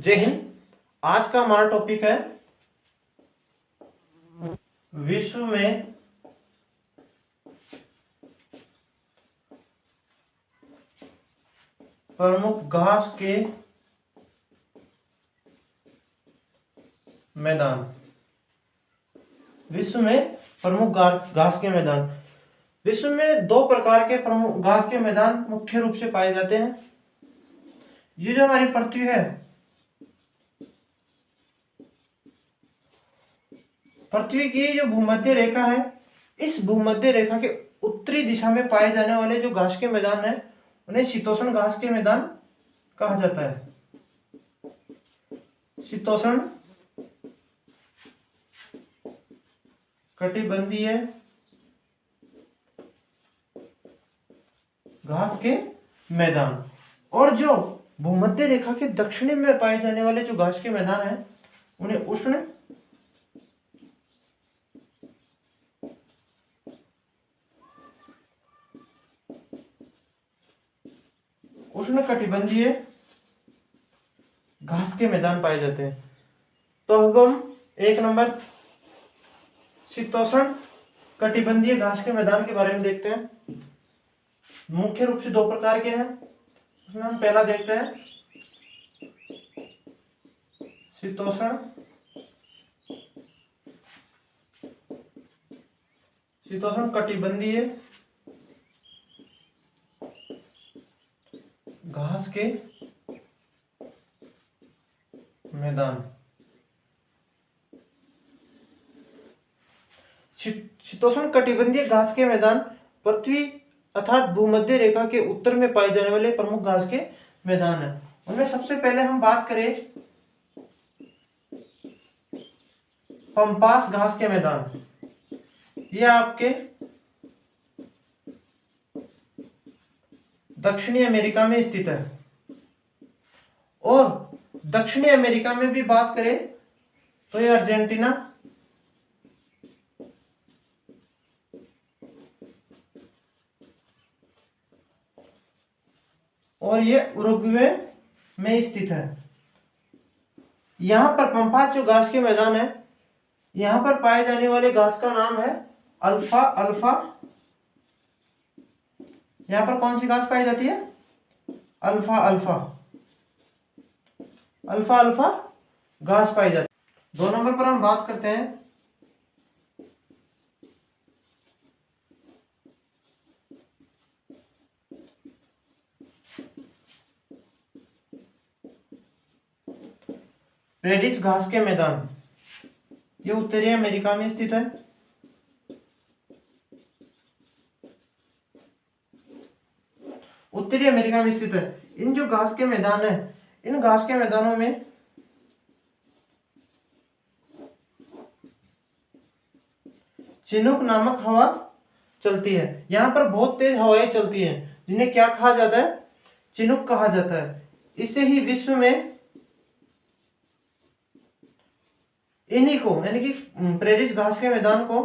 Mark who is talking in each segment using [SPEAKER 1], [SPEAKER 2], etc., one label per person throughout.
[SPEAKER 1] जय हिंद। आज का हमारा टॉपिक है विश्व में प्रमुख घास के मैदान। विश्व में प्रमुख घास के मैदान। विश्व में दो प्रकार के प्रमुख घास के मैदान मुख्य रूप से पाए जाते हैं। ये जो हमारी पृथ्वी है, पृथ्वी की जो भूमध्य रेखा है, इस भूमध्य रेखा के उत्तरी दिशा में पाए जाने वाले जो घास के मैदान है उन्हें शीतोष्ण घास के मैदान कहा जाता है। शीतोष्ण कटिबंधीय घास के मैदान। और जो भूमध्य रेखा के दक्षिणी में पाए जाने वाले जो घास के मैदान है उन्हें उष्ण कटिबंधीय घास के मैदान पाए जाते हैं। तो अब हम एक नंबर शीतोष्ण कटिबंधीय घास के मैदान के बारे में देखते हैं। मुख्य रूप से दो प्रकार के हैं। उसमें हम पहला देखते हैं शीतोष्ण कटिबंधीय घास के मैदान। शीतोष्ण कटिबंधीय घास के मैदान पृथ्वी अर्थात भूमध्य रेखा के उत्तर में पाए जाने वाले प्रमुख घास के मैदान है। उनमें सबसे पहले हम बात करें पंपास घास के मैदान। ये आपके दक्षिणी अमेरिका में स्थित है। और दक्षिणी अमेरिका में भी बात करें तो ये अर्जेंटीना, और ये उरुग्वे में स्थित है। यहां पर पंपास जो घास के मैदान है, यहां पर पाए जाने वाले घास का नाम है अल्फा अल्फा। यहां पर कौन सी घास पाई जाती है? Alpha alpha. अल्फा अल्फा घास पाई जाती है। दो नंबर पर हम बात करते हैं प्रेरिज घास के मैदान। ये उत्तरी अमेरिका में स्थित है। उत्तरी अमेरिका में स्थित है। इन जो घास के मैदान है, इन घास के मैदानों में चिनूक नामक हवा चलती है। यहां पर बहुत तेज हवाएं चलती हैं, जिन्हें क्या कहा जाता है? चिनूक कहा जाता है। इसे ही विश्व में इन्हीं को यानी कि प्रेरिज घास के मैदान को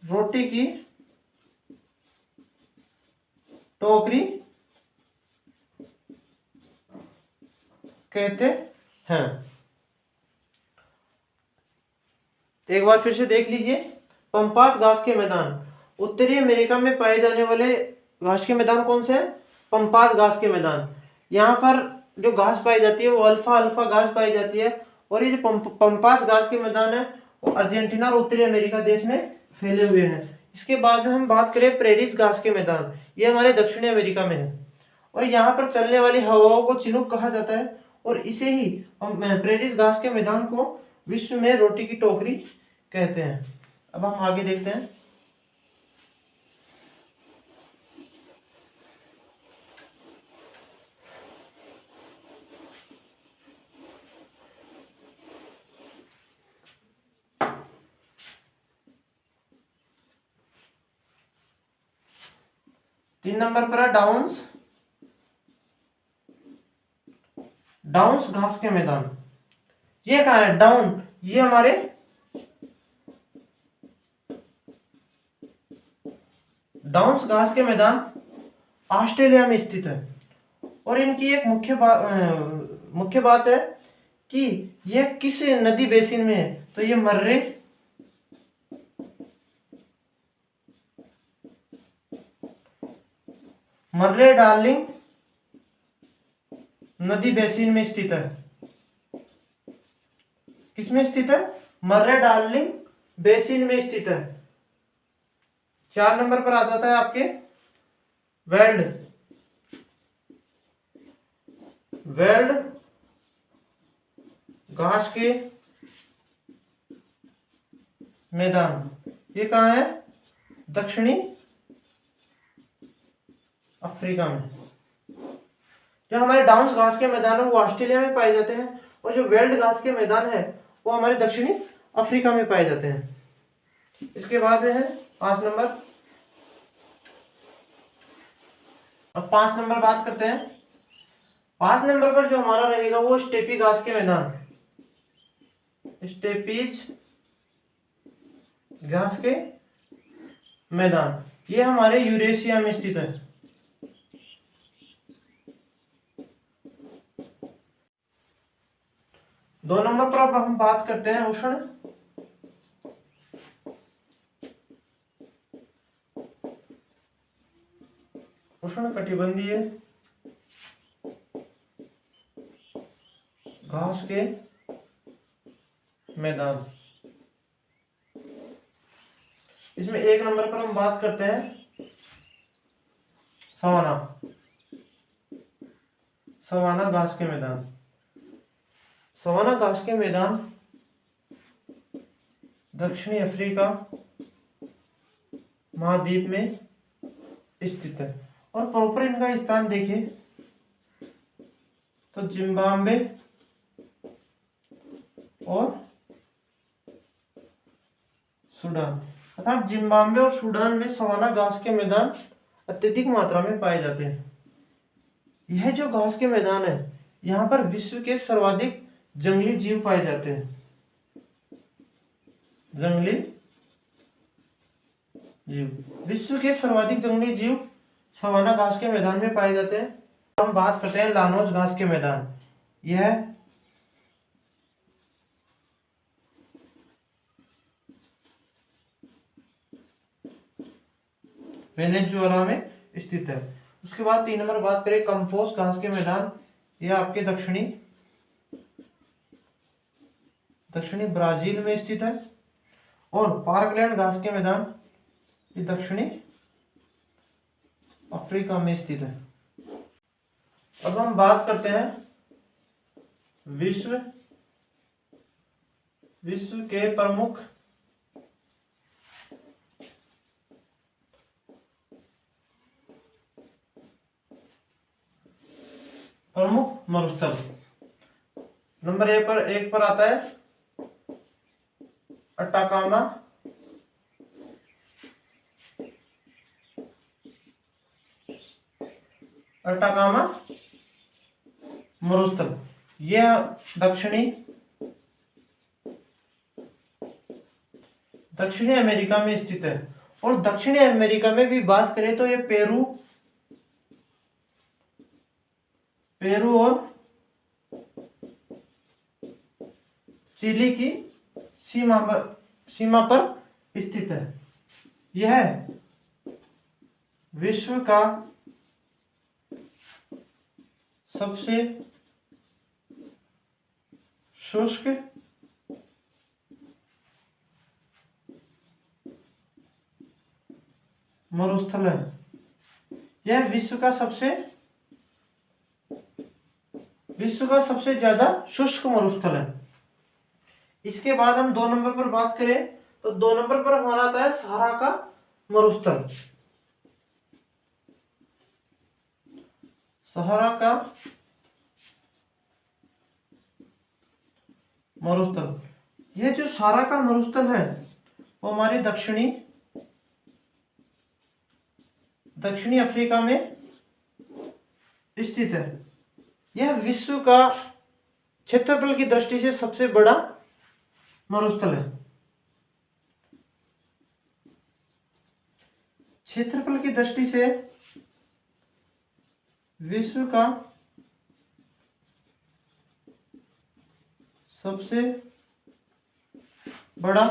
[SPEAKER 1] रोटी की टोकरी कहते हैं। एक बार फिर से देख लीजिए, पंपास घास के मैदान। उत्तरी अमेरिका में पाए जाने वाले घास के मैदान कौन से हैं? पंपास घास के मैदान। यहाँ पर जो घास पाई जाती है वो अल्फा अल्फा घास पाई जाती है। और ये जो पंपास घास के मैदान है वो अर्जेंटीना और उत्तरी अमेरिका देश में फैले हुए हैं। इसके बाद में हम बात करें प्रेरिज घास के मैदान। ये हमारे दक्षिणी अमेरिका में है। और यहाँ पर चलने वाली हवाओं को चिनूक कहा जाता है। और इसे ही हम प्रेरिज घास के मैदान को विश्व में रोटी की टोकरी कहते हैं। अब हम आगे देखते हैं। तीन नंबर पर है डाउन्स घास के मैदान। ये कहाँ है? डाउन, ये हमारे डाउन्स घास के मैदान ऑस्ट्रेलिया में स्थित है। और इनकी एक मुख्य मुख्य बात है कि यह किस नदी बेसिन में है, तो ये मर्रे डार्लिंग नदी बेसिन में स्थित है। किसमें स्थित है? मर्रे डार्लिंग बेसिन में स्थित है। 4 नंबर पर आ जाता है आपके वेल्ड घास के मैदान, ये कहाँ है? दक्षिणी अफ्रीका में। जो हमारे डाउन्स घास के मैदान है वो ऑस्ट्रेलिया में पाए जाते हैं, और जो वेल्ड घास के मैदान है वो हमारे दक्षिणी अफ्रीका में पाए जाते हैं। इसके बाद में है 5 नंबर। अब 5 नंबर बात करते हैं। 5 नंबर पर जो हमारा रहेगा वो स्टेपी घास के मैदान, स्टेपीज घास के मैदान, ये हमारे यूरेशिया में स्थित है। दो नंबर पर अब हम बात करते हैं उष्ण कटिबंधीय घास के मैदान। इसमें 1 नंबर पर हम बात करते हैं सवाना घास के मैदान। सवाना घास के मैदान दक्षिणी अफ्रीका महाद्वीप में स्थित है, और प्रॉपर इनका स्थान देखें तो जिम्बाब्वे और सूडान, अर्थात जिम्बाब्वे और सूडान में सवाना घास के मैदान अत्यधिक मात्रा में पाए जाते हैं। यह जो घास के मैदान है, यहाँ पर विश्व के सर्वाधिक जंगली जीव पाए जाते हैं। जंगली जीव, विश्व के सर्वाधिक जंगली जीव सवाना घास के मैदान में पाए जाते हैं। हम बात करते हैं लानोज घास के मैदान। यह वेनेजुएला में स्थित है। उसके बाद 3 नंबर बात करें कंपोस्ट घास के मैदान, यह आपके दक्षिणी ब्राजील में स्थित है। और पार्कलैंड घास के मैदान ये दक्षिणी अफ्रीका में स्थित है। अब हम बात करते हैं विश्व के प्रमुख मरुस्थल। नंबर 1 पर आता है अटाकामा मरुस्थल, यह दक्षिणी अमेरिका में स्थित है। और दक्षिणी अमेरिका में भी बात करें तो यह पेरू और चिली की सीमा पर स्थित है। यह विश्व का सबसे शुष्क मरुस्थल है। यह विश्व का सबसे ज्यादा शुष्क मरुस्थल है। इसके बाद हम 2 नंबर पर बात करें तो 2 नंबर पर हमारा आता है सहारा का मरुस्थल। सहारा का मरुस्थल, यह जो सहारा का मरुस्थल है वो हमारे दक्षिणी अफ्रीका में स्थित है। यह विश्व का क्षेत्रफल की दृष्टि से सबसे बड़ा मरुस्थल है। क्षेत्रफल की दृष्टि से विश्व का सबसे बड़ा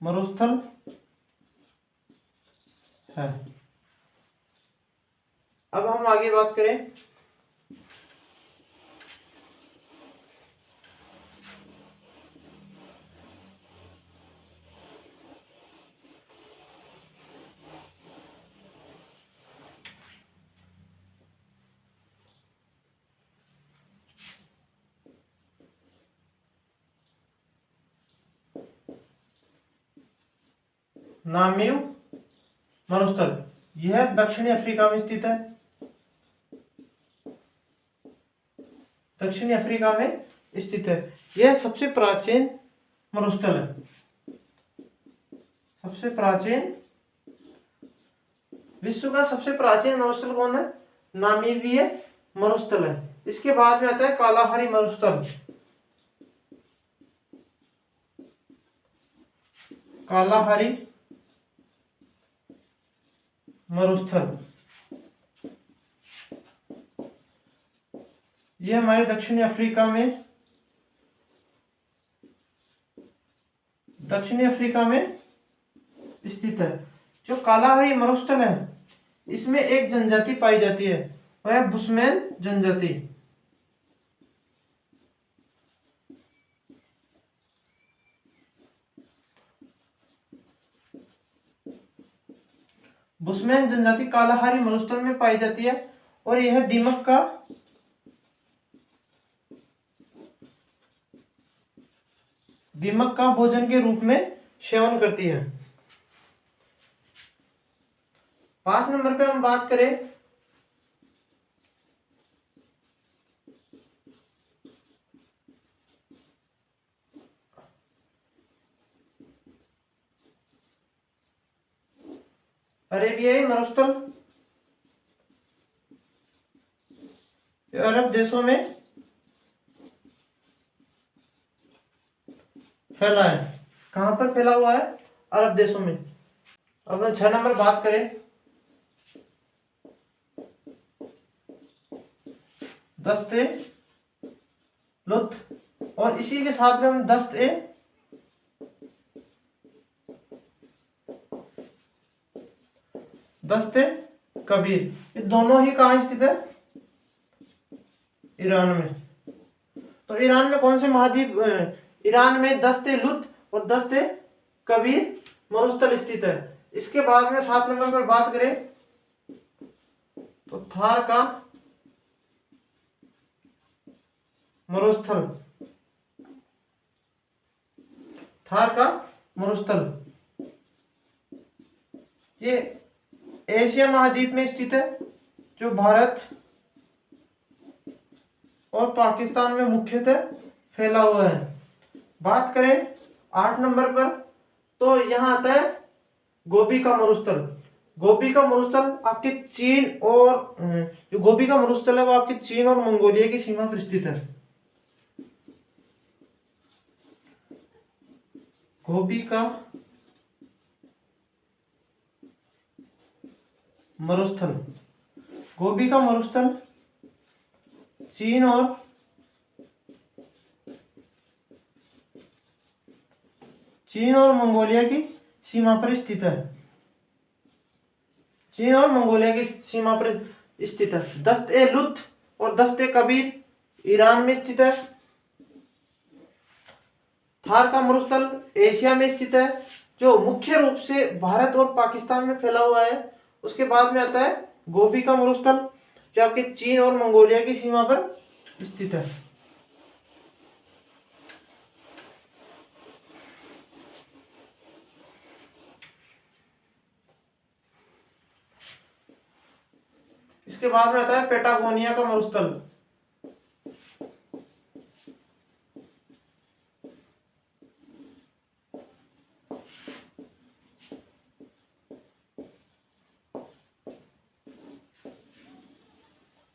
[SPEAKER 1] मरुस्थल है। अब हम आगे बात करें नामीब मरुस्थल, यह दक्षिणी अफ्रीका में स्थित है। दक्षिणी अफ्रीका में स्थित है। यह सबसे प्राचीन मरुस्थल है। सबसे प्राचीन, विश्व का सबसे प्राचीन मरुस्थल कौन है? नामीबीय मरुस्थल है। इसके बाद में आता है कालाहारी मरुस्थल। कालाहारी मरुस्थल, यह हमारे दक्षिणी अफ्रीका में स्थित है। जो कालाहारी मरुस्थल है इसमें एक जनजाति पाई जाती है, वह है बुशमैन जनजाति। बुशमैन जनजाति कालाहारी मरुस्थल में पाई जाती है और यह दीमक का भोजन के रूप में सेवन करती है। 5 नंबर पे हम बात करें अरेबियाई मरुस्थल। अरब देशों में फैला है। कहां पर फैला हुआ है? अरब देशों में। अब 6 नंबर बात करें दस्ते लुत्फ, और इसी के साथ में हम दस्ते कबीर, ये दोनों ही कहाँ स्थित है? ईरान में। तो ईरान में कौन से महाद्वीप? ईरान में दस्ते लुत्फ और दस्ते कबीर मरुस्थल स्थित है। इसके बाद में 7 नंबर पर बात करें तो थार का मरुस्थल। थार का मरुस्थल ये एशिया महाद्वीप में स्थित है, जो भारत और पाकिस्तान में मुख्यतः फैला हुआ है। बात करें 8 नंबर पर तो यहाँ आता है गोबी का मरुस्थल। गोबी का मरुस्थल आपके चीन और जो गोबी का मरुस्थल है वो आपके चीन और मंगोलिया की सीमा पर स्थित है। गोबी का मरुस्थल, गोबी का मरुस्थल चीन और मंगोलिया की सीमा पर स्थित है। चीन और मंगोलिया की सीमा पर स्थित है। दस्ते लुत्फ और दस्ते कबीर ईरान में स्थित है। थार का मरुस्थल एशिया में स्थित है, जो मुख्य रूप से भारत और पाकिस्तान में फैला हुआ है। उसके बाद में आता है गोबी का मरुस्थल, जो आपके चीन और मंगोलिया की सीमा पर स्थित है। इसके बाद में आता है पेटागोनिया का मरुस्थल।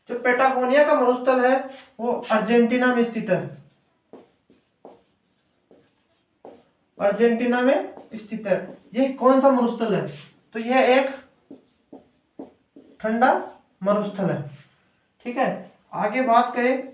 [SPEAKER 1] जो पेटागोनिया का मरुस्थल है वो अर्जेंटीना में स्थित है। अर्जेंटीना में स्थित है। ये कौन सा मरुस्थल है? तो यह एक ठंडा मरुस्थल है। ठीक है, आगे बात करें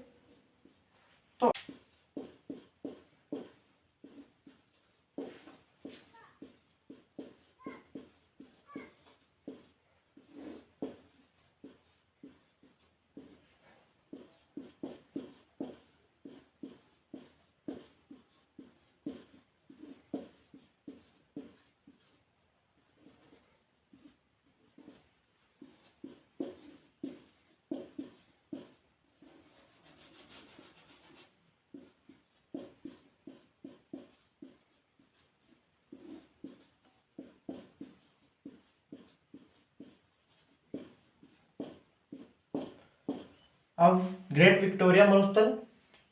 [SPEAKER 1] अब ग्रेट विक्टोरिया मरुस्थल,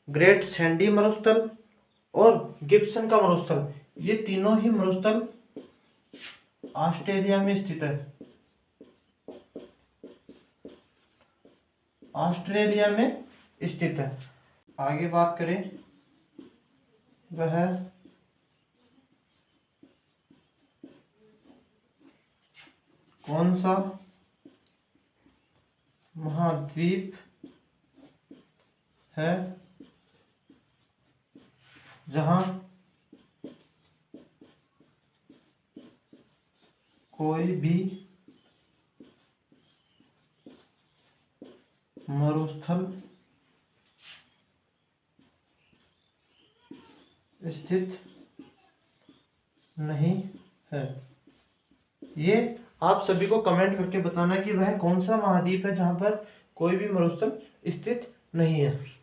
[SPEAKER 1] ग्रेट सैंडी मरुस्थल और गिब्सन का मरुस्थल, ये तीनों ही मरुस्थल ऑस्ट्रेलिया में स्थित है। ऑस्ट्रेलिया में स्थित है। आगे बात करें वह कौन सा महाद्वीप है जहां कोई भी मरुस्थल स्थित नहीं है। ये आप सभी को कमेंट करके बताना कि वह कौन सा महाद्वीप है जहां पर कोई भी मरुस्थल स्थित नहीं है।